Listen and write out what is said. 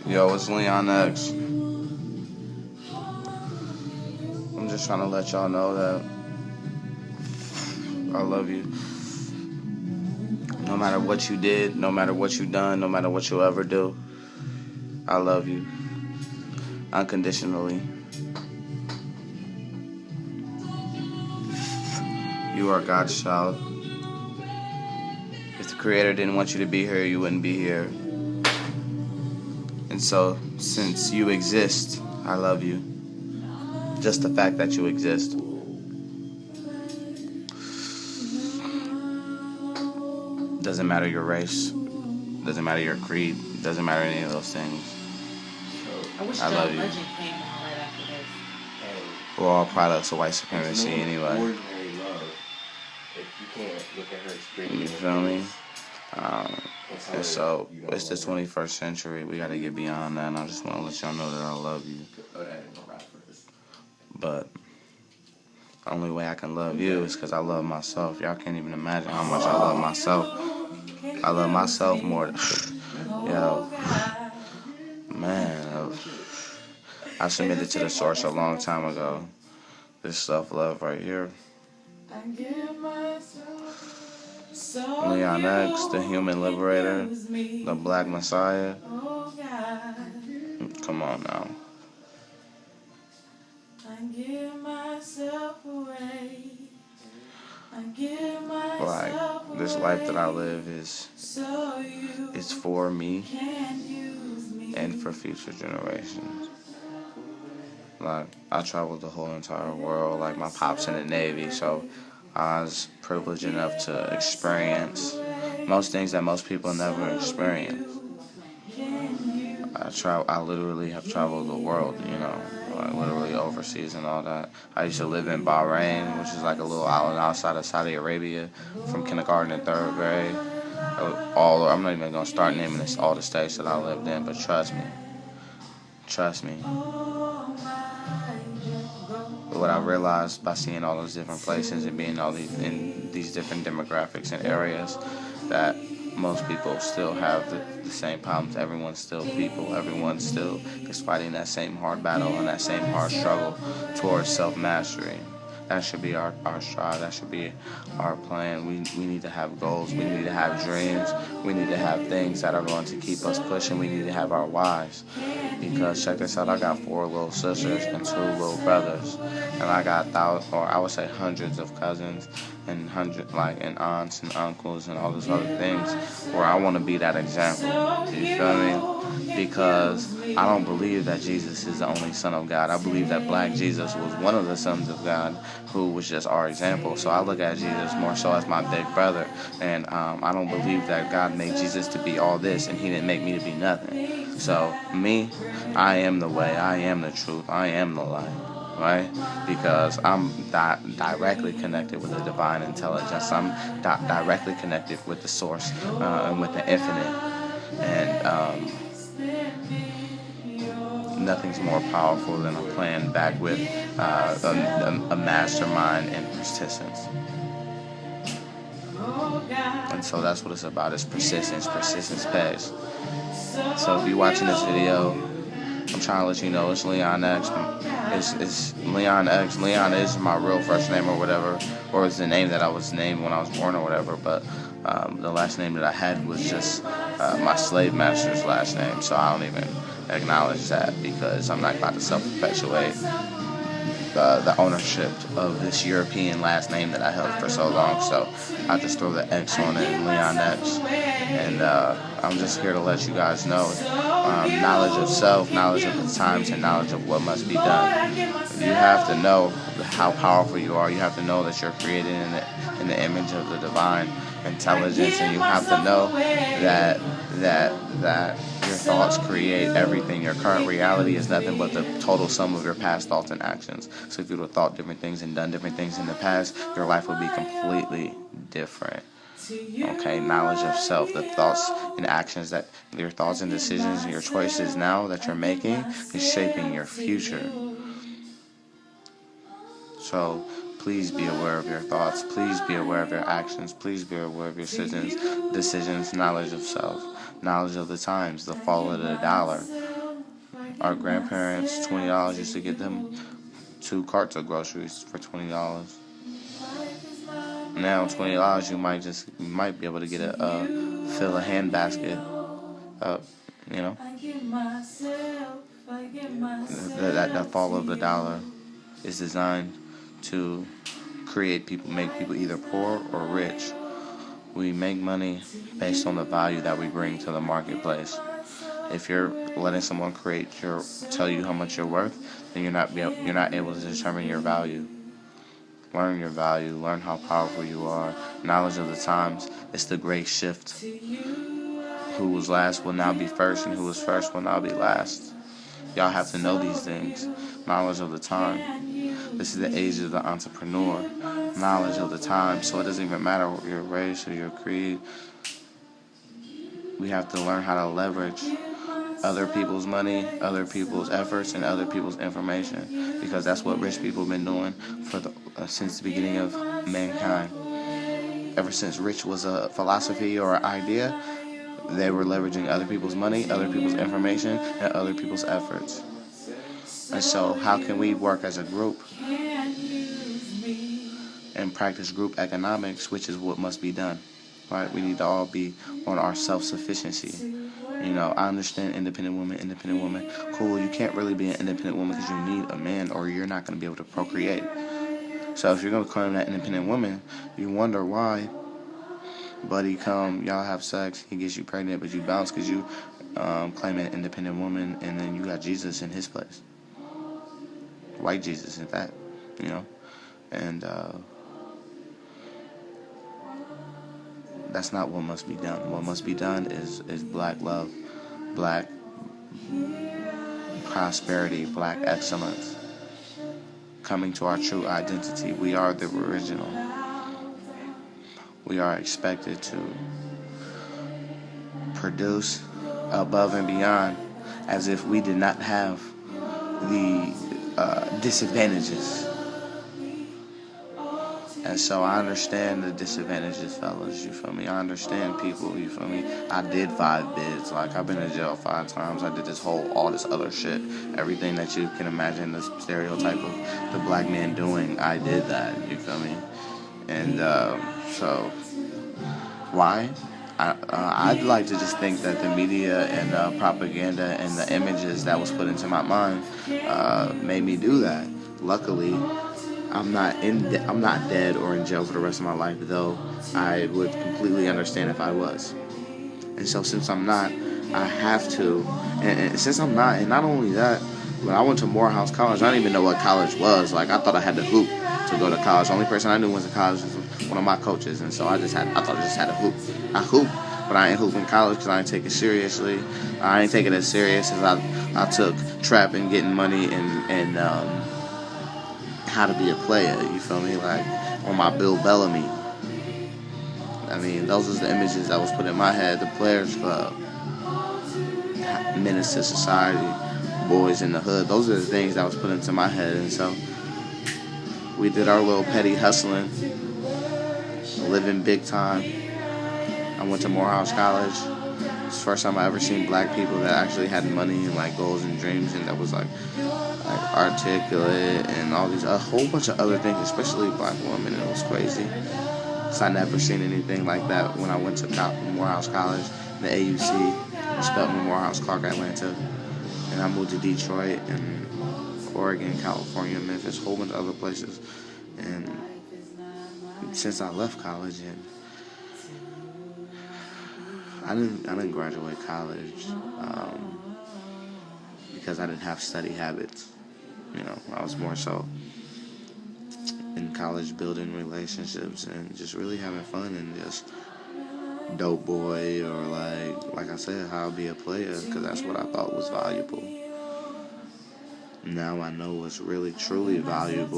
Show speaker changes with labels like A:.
A: Yo, it's Leon X. I'm just trying to let y'all know that I love you. No matter what you did, no matter what you done, no matter what you'll ever do, I love you. Unconditionally. You are God's child. If the Creator didn't want you to be here, you wouldn't be here. And so, since you exist, I love you. Just the fact that you exist. Doesn't matter your race. Doesn't matter your creed. Doesn't matter any of those things. I love you.
B: Legend came out right after this.
A: We're all products of white supremacy anyway.
C: Ordinary love. If you can't look at her straight.
A: You feel me? And so, it's the 21st century. We gotta get beyond that, and I just want to let y'all know that I love you. But the only way I can love you is because I love myself. Y'all can't even imagine how much I love myself. I love myself more. Yo, man, I submitted to the source a long time ago. This self-love right here. Leon X, the human liberator, the black messiah. Come on now. Like, this life that I live is for me and for future generations. Like, I traveled the whole entire world. Like, my pop's in the Navy, so I was privileged enough to experience most things that most people never experience. I literally have traveled the world, you know, like literally overseas and all that. I used to live in Bahrain, which is like a little island outside of Saudi Arabia, from kindergarten to third grade. I'm not even gonna start naming all the states that I lived in, but trust me. What I realized by seeing all those different places and being in these different demographics and areas, that most people still have the same problems. Everyone's still people. Everyone still is fighting that same hard battle and that same hard struggle towards self-mastery. That should be our strive. That should be our plan. We need to have goals. We need to have dreams. We need to have things that are going to keep us pushing. We need to have our whys. Because check this out, I got 4 little sisters and 2 little brothers, and I got hundreds of cousins and and aunts and uncles and all those other things, where I want to be that example. You feel me? Because I don't believe that Jesus is the only Son of God. I believe that Black Jesus was one of the sons of God, who was just our example. So I look at Jesus more so as my big brother, and I don't believe that God made Jesus to be all this and He didn't make me to be nothing. So me, I am the way, I am the truth, I am the light, right? Because I'm directly connected with the divine intelligence. I'm directly connected with the source and with the infinite. And nothing's more powerful than a plan backed with a mastermind and persistence. And so that's what it's about, is persistence. Persistence pays. So if you're watching this video, I'm trying to let you know it's Leon X. It's Leon X. Leon is my real first name or whatever, or it's the name that I was named when I was born or whatever, but the last name that I had was just my slave master's last name, so I don't even acknowledge that, because I'm not about to self-perpetuate the ownership of this European last name that I held for so long. So I just throw the X on it, Leon X. And I'm just here to let you guys know knowledge of self, knowledge of the times, and knowledge of what must be done. You have to know how powerful you are. You have to know that you're created in the image of the divine intelligence, and you have to know that your thoughts create everything. Your current reality is nothing but the total sum of your past thoughts and actions. So if you would have thought different things and done different things in the past, your life would be completely different. Okay, knowledge of self, the thoughts and actions, that your thoughts and decisions and your choices now that you're making is shaping your future. So please be aware of your thoughts. Please be aware of your actions. Please be aware of your decisions. Knowledge of self. Knowledge of the times, the fall of the dollar. Our grandparents, $20 used to get them 2 carts of groceries for $20. Now $20 you might be able to get fill a hand basket up, you know. That fall of the dollar is designed to make people either poor or rich. We make money based on the value that we bring to the marketplace. If you're letting someone tell you how much you're worth, then you're not able to determine your value. Learn your value. Learn how powerful you are. Knowledge of the times. It's the great shift. Who was last will now be first, and who was first will now be last. Y'all have to know these things. Knowledge of the time. This is the age of the entrepreneur. Knowledge of the time. So it doesn't even matter what your race or your creed. We have to learn how to leverage other people's money, other people's efforts, and other people's information, because that's what rich people have been doing since the beginning of mankind. Ever since rich was a philosophy or an idea, they were leveraging other people's money, other people's information, and other people's efforts. And so how can we work as a group and practice group economics, which is what must be done, right? We need to all be on our self-sufficiency. You know, I understand independent woman. Cool, you can't really be an independent woman because you need a man, or you're not going to be able to procreate. So if you're going to claim that independent woman, you wonder why buddy come, y'all have sex, he gets you pregnant, but you bounce because you claim an independent woman, and then you got Jesus in his place. White Jesus, in fact, you know. And that's not what must be done. What must be done is black love, black prosperity, black excellence, coming to our true identity. We are the original. We are expected to produce above and beyond, as if we did not have the disadvantages. And so I understand the disadvantages, fellas, you feel me? I understand people, you feel me? I did 5 bids, like I've been in jail 5 times. I did all this other shit. Everything that you can imagine, the stereotype of the black man doing, I did that, you feel me? And so, why? I'd like to just think that the media and propaganda and the images that was put into my mind made me do that. Luckily, I'm not dead or in jail for the rest of my life, though I would completely understand if I was. And so since I'm not, I have to. And since I'm not, and not only that, when I went to Morehouse College, I didn't even know what college was. Like, I thought I had to hoop to go to college. The only person I knew went to college was one of my coaches, and so I thought I just had to hoop. I hoop, but I ain't hoop in college because I didn't take it seriously. I ain't take it as serious as I took trap and getting money and how to be a player, you feel me? Like, on my Bill Bellamy. I mean, those was the images that was put in my head. The Players Club, Menace to Society, Boys in the Hood. Those are the things that was put into my head. And so we did our little petty hustling, living big time. I went to Morehouse College. It's the first time I ever seen black people that actually had money and like goals and dreams, and that was like articulate and a whole bunch of other things, especially black women. It was crazy. So I never seen anything like that when I went to Morehouse College, the AUC, Spelman, Morehouse, Clark, Atlanta, and I moved to Detroit and Oregon, California, Memphis, a whole bunch of other places. And since I left college, and I didn't graduate college because I didn't have study habits. You know, I was more so in college building relationships and just really having fun and just dope boy, or like I said, how to be a player, because that's what I thought was valuable. Now I know what's really truly valuable